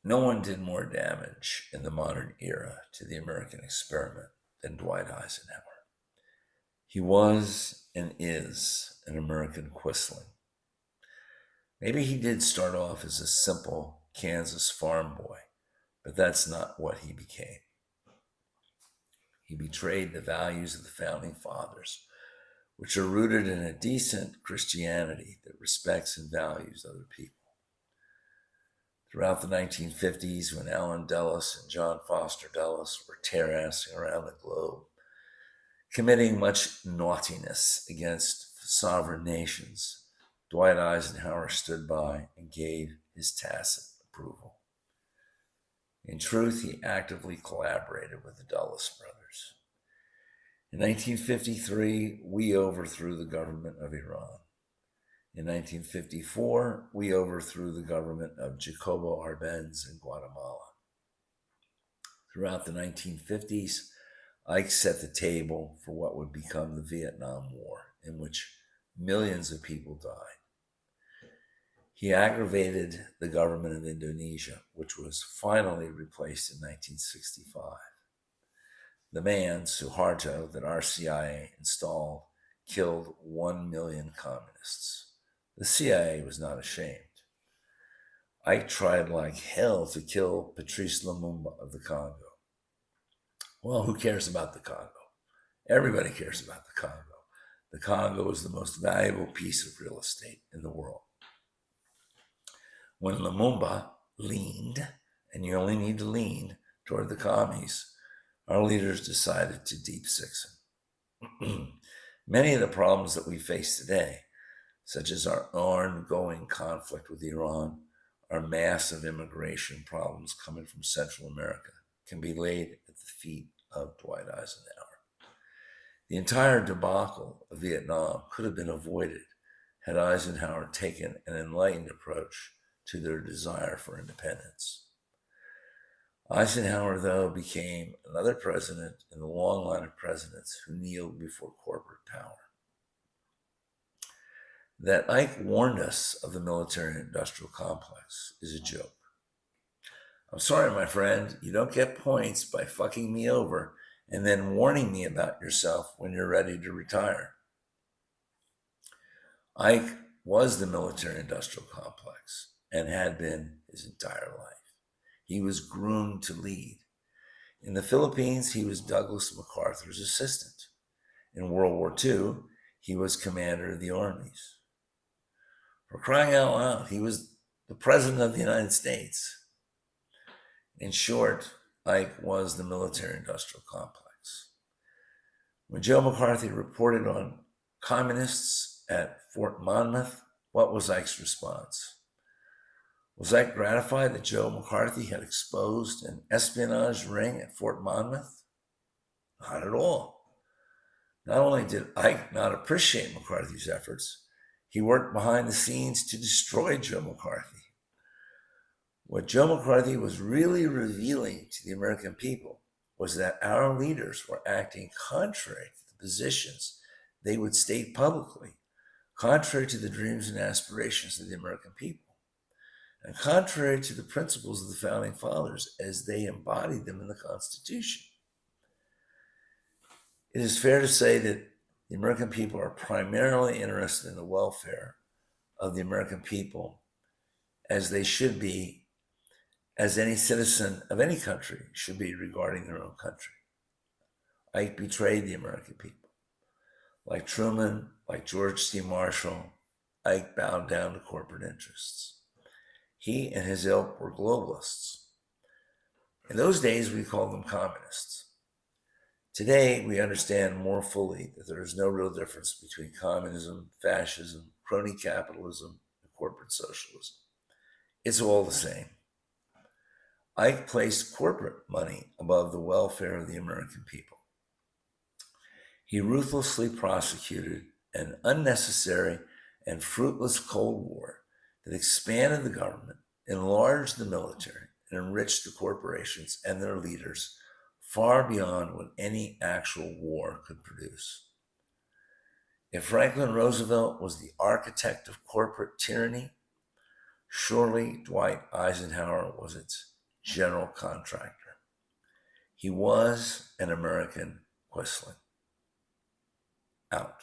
No one did more damage in the modern era to the American experiment than Dwight Eisenhower. He was and is an American Quisling. Maybe he did start off as a simple Kansas farm boy, but that's not what he became. He betrayed the values of the founding fathers, which are rooted in a decent Christianity that respects and values other people. Throughout the 1950s, when Allen Dulles and John Foster Dulles were tear-assing around the globe, committing much naughtiness against sovereign nations, Dwight Eisenhower stood by and gave his tacit approval. In truth, he actively collaborated with the Dulles brothers. In 1953, we overthrew the government of Iran. In 1954, we overthrew the government of Jacobo Arbenz in Guatemala. Throughout the 1950s, Ike set the table for what would become the Vietnam War, in which millions of people died. He aggravated the government of Indonesia, which was finally replaced in 1965. The man, Suharto, that our CIA installed, killed 1 million communists. The CIA was not ashamed. Ike tried like hell to kill Patrice Lumumba of the Congo. Well, who cares about the Congo? Everybody cares about the Congo. The Congo is the most valuable piece of real estate in the world. When Lumumba leaned, and you only need to lean toward the commies, our leaders decided to deep six him. Many of the problems that we face today, such as our ongoing conflict with Iran, our massive immigration problems coming from Central America, can be laid at the feet of Dwight Eisenhower. The entire debacle of Vietnam could have been avoided had Eisenhower taken an enlightened approach to their desire for independence. Eisenhower, though, became another president in the long line of presidents who kneeled before corporate power. That Ike warned us of the military-industrial complex is a joke. I'm sorry, my friend, you don't get points by fucking me over and then warning me about yourself when you're ready to retire. Ike was the military-industrial complex and had been his entire life. He was groomed to lead. In the Philippines, he was Douglas MacArthur's assistant. In World War II, he was commander of the armies. For crying out loud, he was the president of the United States. In short, Ike was the military-industrial complex. When Joe McCarthy reported on communists at Fort Monmouth, what was Ike's response? Was Ike gratified that Joe McCarthy had exposed an espionage ring at Fort Monmouth? Not at all. Not only did Ike not appreciate McCarthy's efforts, he worked behind the scenes to destroy Joe McCarthy. What Joe McCarthy was really revealing to the American people was that our leaders were acting contrary to the positions they would state publicly, contrary to the dreams and aspirations of the American people, and contrary to the principles of the Founding Fathers as they embodied them in the Constitution. It is fair to say that the American people are primarily interested in the welfare of the American people, as they should be, as any citizen of any country should be regarding their own country. Ike betrayed the American people. Like Truman, like George C. Marshall, Ike bowed down to corporate interests. He and his ilk were globalists. In those days, we called them communists. Today, we understand more fully that there is no real difference between communism, fascism, crony capitalism, and corporate socialism. It's all the same. Ike placed corporate money above the welfare of the American people. He ruthlessly prosecuted an unnecessary and fruitless Cold War that expanded the government, enlarged the military, and enriched the corporations and their leaders far beyond what any actual war could produce. If Franklin Roosevelt was the architect of corporate tyranny, surely Dwight Eisenhower was its general contractor. He was an American Quisling. Out.